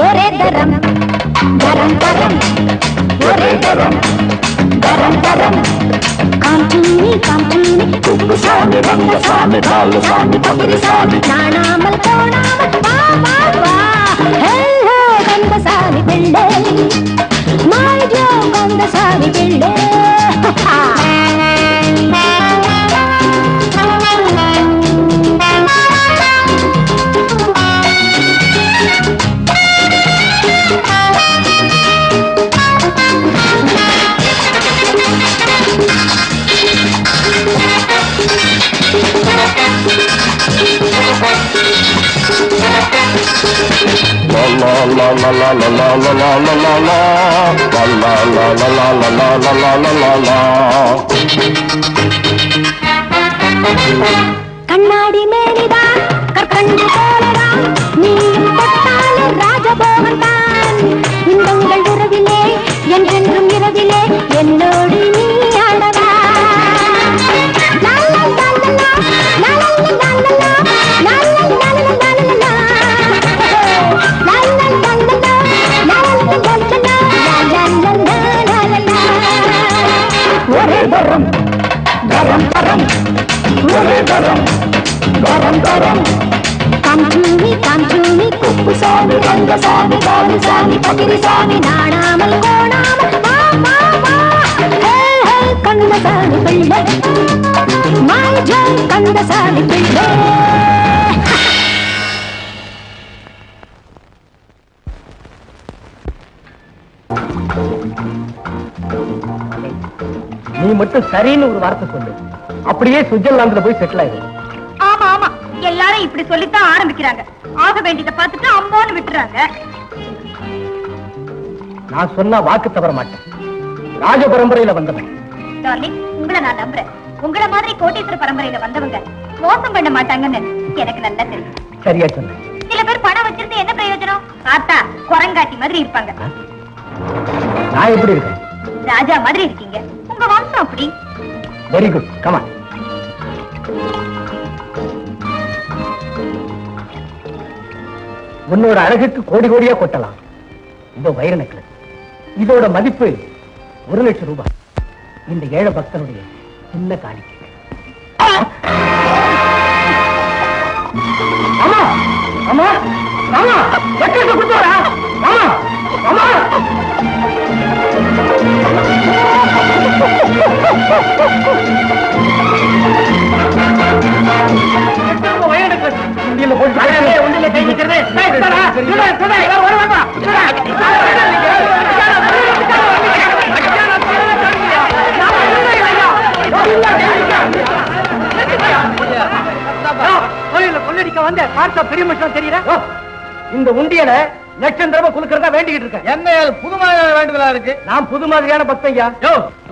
ஒரே தரம் தரம் தரம் ஒரே தரம் தரம் தரம் காம்பூனி காம்பூனி குப்புசாமி ரங்கசாமி பாலசாமி பத்ரிசாமி நாணாமல் போனாமல் வா வா வா ஹே ஹே கந்தசாமி பிள்ளை மாய் ஜோ கந்தசாமி பிள்ளை கண்ணாடி மேனிதான் கற்கண்டு போலதான் நீயும் தொட்டாலே ராஜபோகன் தான் இன்பங்கள் இரவிலே என்றென்றும் இரவிலே என்னோடு நீ ஆடவா ஒரே தரம் தரம் தரம் ஒரே தரம் தரம் தரம் காம்பூனி காம்பூனி குப்புசாமி ரங்கசாமி பாலசாமி பத்ரிசாமி நாணாமல் கோணாமல் வா வா வா ஹே ஹே கந்தசாமி பிள்ளை மாய் ஜோ கந்தசாமி பிள்ளை நீ மட்டும் சரின்னு ஒரு வார்த்தை சொல்லு, அப்படியே சுவிட்சர்லாந்துல போய் செட்டில் ஆயிடும். ஆமா ஆமா, எல்லாரும் இப்படி சொல்லித்தான் ஆரம்பிக்கிறாங்க. ஆக வேண்டியதை பார்த்துட்டு அம்மான்னு விட்டுறாங்க. நான் சொன்னா வாக்கு தவற மாட்டேன். ராஜ பரம்பரையில வந்தவன். டார்லிங், உங்களை நான் நம்புறேன். உங்களை மாதிரி கோட்டீஸ்வர பரம்பரையில வந்தவங்க மோசம் பண்ண மாட்டாங்கன்னு எனக்கு நல்லா தெரியும். சரியா சொன்ன. சில பேர் பணம் வச்சிருந்து என்ன பிரயோஜனம்? பார்த்தா குரங்காட்டி மாதிரி இருப்பாங்க. நான் எப்படி இருக்கேன்? ராஜா மாதிரி இருக்கீங்க. உங்க வம்சம் அப்படி. Very good, come on. உன்னோட அழகுக்கு கோடி கோடியா கொட்டலாம். இந்த வைர நெக்லஸ், இதோட மதிப்பு 1,00,000 ரூபாய். இந்த ஏழை பக்தனுடைய சின்ன காணிக்கை. ஆமா ஆமா ஆமா, நெக்லஸ் கொடுத்தோரா? ஆமா ஆமா. கொள்ளடிக்க வந்த பார்த்தா பெரிய மனுஷன் தெரியல. இந்த உண்டியல லட்சம் தடவை குலுக்கிறதா வேண்டிக்கிட்டு இருக்கேன். என்ன புது மாதிரியான வேண்டுதலா இருக்கு? நான் புது மாதிரியான பக்தையா.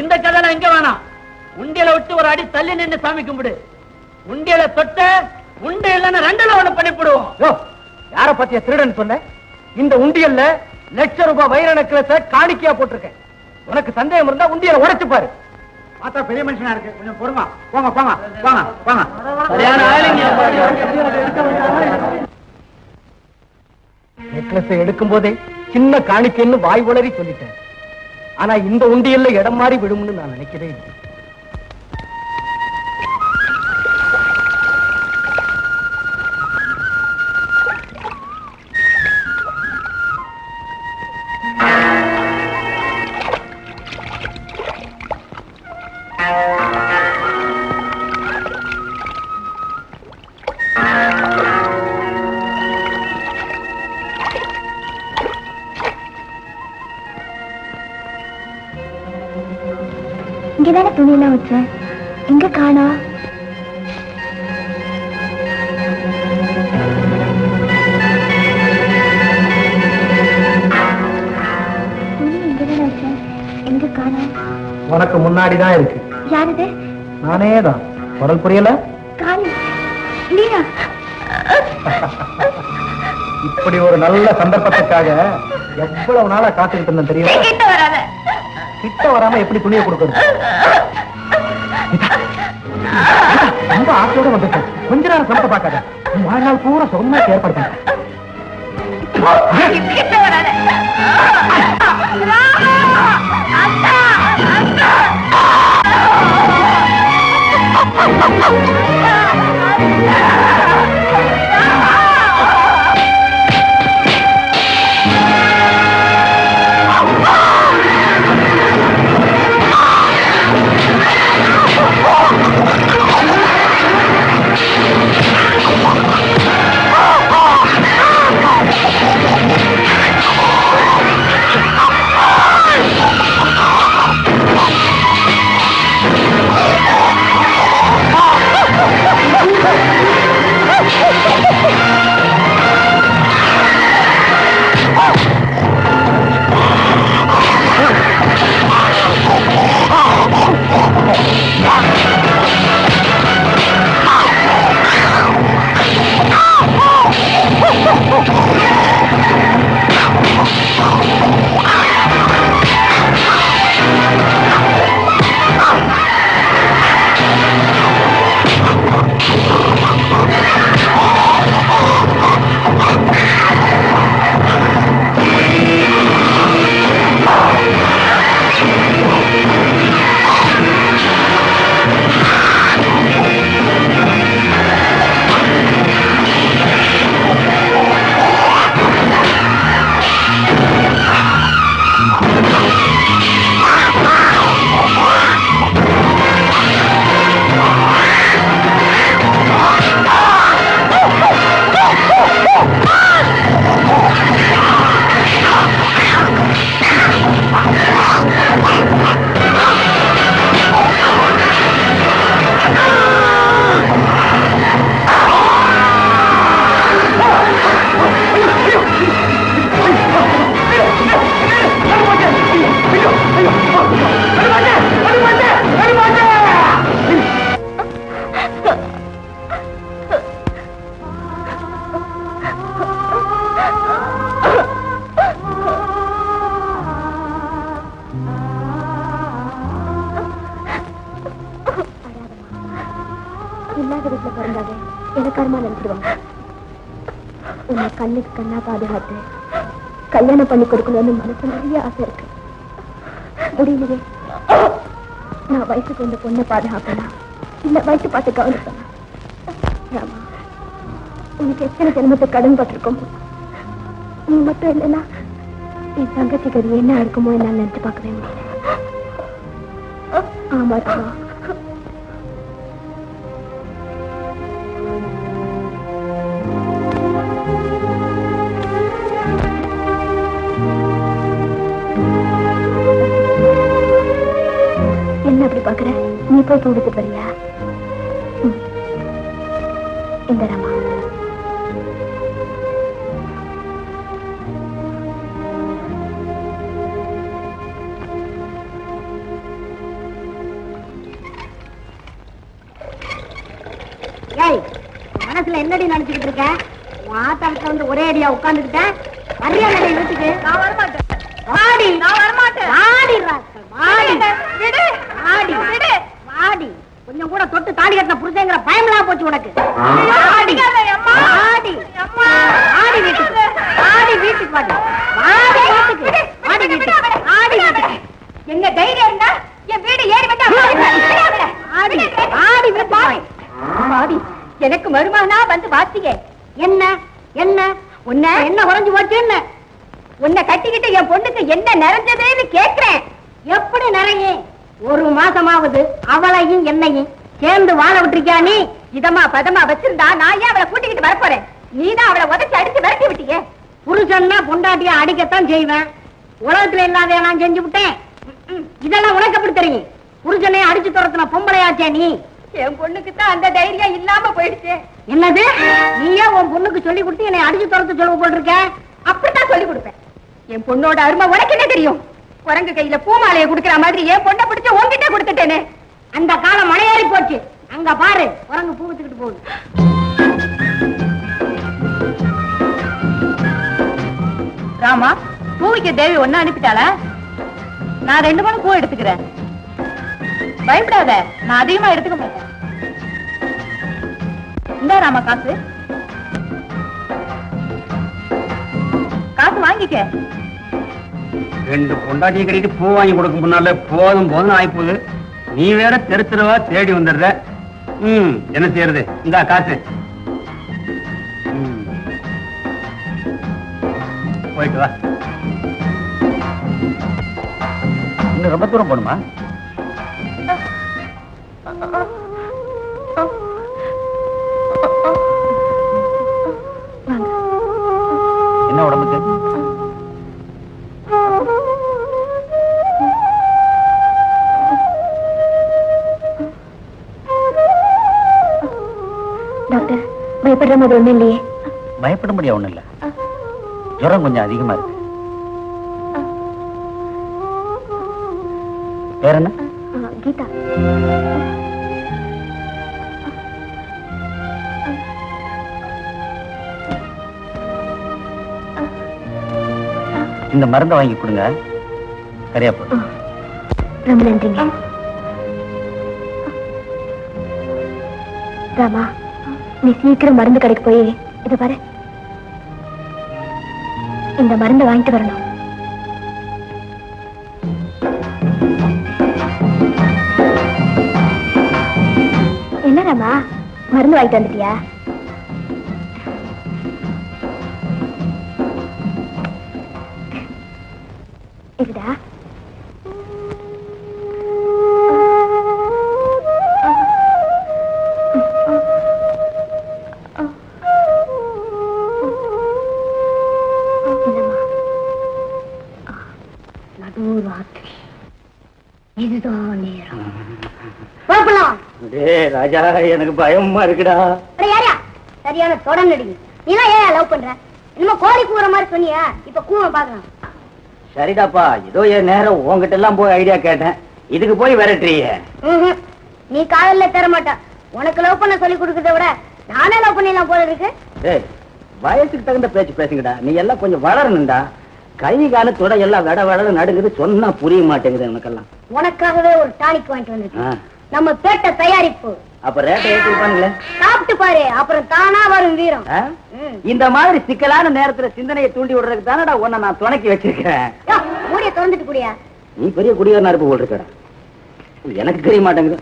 இந்த கதை இங்க வேணாம். உண்டியலை விட்டு ஒரு அடி தள்ளி நின்று சாமி கும்பிடு. உண்டியலை தொட்ட உண்டை இல்லைன்னு 2ல 1 பண்ணிவிடுவோம். யார பத்திய திருடன் சொன்ன? இந்த உண்டியல்ல 1,00,000 ரூபாய் வைர நெக்லஸ காணிக்கையா போட்டிருக்கேன். உனக்கு சந்தேகம் இருந்தா உண்டியலை உடைச்சு பாரு. பார்த்தா பெரிய மனுஷனா இருக்கு, கொஞ்சம் பொறுமா. போங்க போங்க போங்க போங்க. சரியான ஆளுங்க. நெக்லஸை எடுக்கும் போதே சின்ன காணிக்கைன்னு வாய் உளறி சொல்லிட்டேன். ஆனா இந்த உண்டியல்ல இடம் மாறி விடும்னு நான் நினைக்கிறேன். இங்கதான துணியெல்லாம் வச்சேன், எங்க காணா? துணி இங்கதான வச்சேன், எங்க காணா? உனக்கு முன்னாடிதான் இருக்கு. யாருது? நானே தான். குரல் புரியல? காளி நீயா? இப்படி ஒரு நல்ல சந்தர்ப்பத்துக்காக எவ்வளவு நாளா காத்துக்கிட்டு இருந்தேன் தெரியுமா? கிட்ட வராம எப்படி துணியை கொடுக்கறது? ரொம்ப ஆசையோட வந்துட்டேன். கொஞ்ச நேரம் சமத்தை பார்க்காத. வாழ்நாள் பூரா சொன்னா ஏற்பாடு பண்ண. இல்லாத வீட்டுல பிறந்தாங்க எனக்காரமா நினைச்சிடுவாங்க. உன்னை கண்ணுக்கு கண்ணா பாதுகாத்து கல்யாணம் பண்ணி கொடுக்கணும்னு மனசு நிறைய ஆசை இருக்கு. முடியலையே. நான் வயசுக்கு வந்த பொண்ணை பாதுகாப்பேனா இல்ல வயசு பார்த்து கவனிப்பேனா? ராமா, உனக்கு எத்தனை ஜென்மத்தை கடன் பட்டிருக்கோம். நீ மட்டும் இல்லைன்னா என் தங்கச்சி கறி என்ன இருக்குமோ என்னால நினைச்சு பார்க்கவே முடியல. ஆமா ராமா, என்ன அப்படி பாக்குற? நீ போய் தூடுத்து வரியா? இந்த ராமா, மனசுல என்னடி நினைச்சுக்கிட்டு இருக்க? ஆத்தாளத்துல வந்து ஒரே அடியா உட்கார்ந்துக்கிட்ட. அரியா நடை வீட்டுக்கு நான் வரமாட்டேன். ஆடி நான் வரமாட்டேன். ஆடி ஆடி விடு, ஆடி விடு, ஆடி கொஞ்சம் கூட தொட்டு தாடி கட்டின புருஷங்கிற பயமெல்லாம் போச்சு உனக்கு. ஆடி அம்மா, ஆடி அம்மா, ஆடி வீட்டுக்கு, ஆடி வீட்டுக்கு வாடி, ஆடி வீட்டுக்கு, ஆடி வீட்டுக்கு, ஆடி வீட்டுக்கு. எங்க தைரியம் இருந்தா என் வீடு ஏறி வந்தா ஆடி ஆடி வீட்டு ஆடி. எனக்கு மருமகனா வந்து வாசிங்க. என்ன என்ன உன்ன என்ன குறைஞ்சு போச்சு? என்ன உன்னை கட்டிக்கிட்டு என் பொண்ணுக்கு என்ன நிறைஞ்சதுன்னு கேக்குறேன். எப்படி நிறையும்? ஒரு மாசமாவது அவளையும் என்னையும் சேர்ந்து வாழ விட்டுருக்கியா நீ? இதமா பதமா வச்சிருந்தா நான் ஏன் அவளை கூட்டிக்கிட்டு வரப்போறேன்? நீதான் அவளை உதச்சி அடிச்சு விரட்டி விட்டீங்க. புருஷன்னா பொண்டாட்டியா அடிக்கத்தான் செய்வேன். உலகத்துல இல்லாத நான் செஞ்சு விட்டேன். இதெல்லாம் உனக்கு எப்படி தெரியும்? புருஷனை அடிச்சு துரத்துன பொம்பளையாச்சே நீ. என் பொண்ணுக்கு தான் அந்த தைரியம் இல்லாம போயிடுச்சு. என்னது? நீயே உன் பொண்ணுக்கு சொல்லி கொடுத்து என்னை அடிச்சு துரத்து சொல்ல போட்டிருக்க? அப்படித்தான் சொல்லி கொடுப்பேன். என் பொண்ணோட அருமை உனக்கு என்ன தெரியும்? குரங்கு கையில பூமாலையை குடுக்கிற மாதிரி என் பொண்ணை பிடிச்சு உன்கிட்ட கொடுத்துட்டேனே. அந்த காலம் மலையேறி போச்சு. அங்க பாரு, குரங்கு பூ வச்சுக்கிட்டு போகுது. ராமா, பூவிக்கு தேவி ஒன்னு அனுப்பிட்டாளா? நான் 2 மணி பூ எடுத்துக்கிறேன். பயப்படாத, நான் அதிகமா எடுத்துக்க மாட்டேன். இந்த ராமா காசு வாங்கிக்க. 2 பொண்டாட்டியை கட்டிட்டு பூ வாங்கி கொடுக்க முன்னால போதும் போதும் ஆயிப்போகுது. நீ வேற தெருவா தேடி வந்துடுற. என்ன செய்யறது? இந்த காசு போயிட்டு வா. இன்னும் ரொம்ப தூரம் போகணுமா? என்ன உடம்புக்கு? டாக்டர், பயப்படுற மாதிரி ஒண்ணும் இல்லையே? பயப்பட முடியாது, ஒண்ணும் இல்ல. ஜுரம் கொஞ்சம் அதிகமா இருக்கு. வேற என்ன? கீதா. இந்த மருந்தை வாங்கி கொடுங்க, சரியா போடும். ரொம்ப நன்றிங்க. ராமா, நீ சீக்கிரம் மருந்து கடைக்கு போய் இத பாரு, இந்த மருந்தை வாங்கிட்டு வரணும். என்ன ராமா, மருந்து வாங்கிட்டு வந்துட்டியா? இதுடா. நடுராத்திரி, இதுதான் நேரம். ராஜா, எனக்கு பயமா இருக்குடா. சரியான தொடர்ந்து அடிங்க. நீலாம் ஏன் லவ் பண்ற? என்னமோ கோழி கூற மாதிரி சொன்னியா, இப்ப கூவ பாக்கலாம். சரிடாப்பா, ஏதோ என் நேரம் உங்ககிட்ட எல்லாம் போய் ஐடியா கேட்டேன், இதுக்கு போய் விரட்டுறிய. நீ காதல்ல தர மாட்டா. உனக்கு லவ் பண்ண சொல்லி கொடுக்கறத விட நானே லவ் பண்ணிடலாம் போல இருக்கு. வயசுக்கு தகுந்த பேச்சு பேசுங்கடா. நீ எல்லாம் கொஞ்சம் வளரணும்டா. கை கால தொட எல்லாம் வட வட நடுங்குது, சொன்னா புரிய மாட்டேங்குது எனக்கெல்லாம். உனக்காகவே ஒரு டானிக் வாங்கிட்டு வந்திருக்கேன். நம்ம பேட்ட தயாரிப்பு. அப்ப ரேட்டை ஏற்றிருப்பானுங்களே, சாப்பிட்டு பாரு, அப்புறம் தானா வரும் வீரம். இந்த மாதிரி சிக்கலான நேரத்துல சிந்தனையை தூண்டி விடுறதுக்கு தானடா உன்னை நான் துணைக்கி வச்சிருக்கேன். மூடிய திறந்துட்டு குடியா. நீ பெரிய குடியாரனா இருப்பு போல் இருக்கடா, எனக்கு தெரிய மாட்டேங்குது.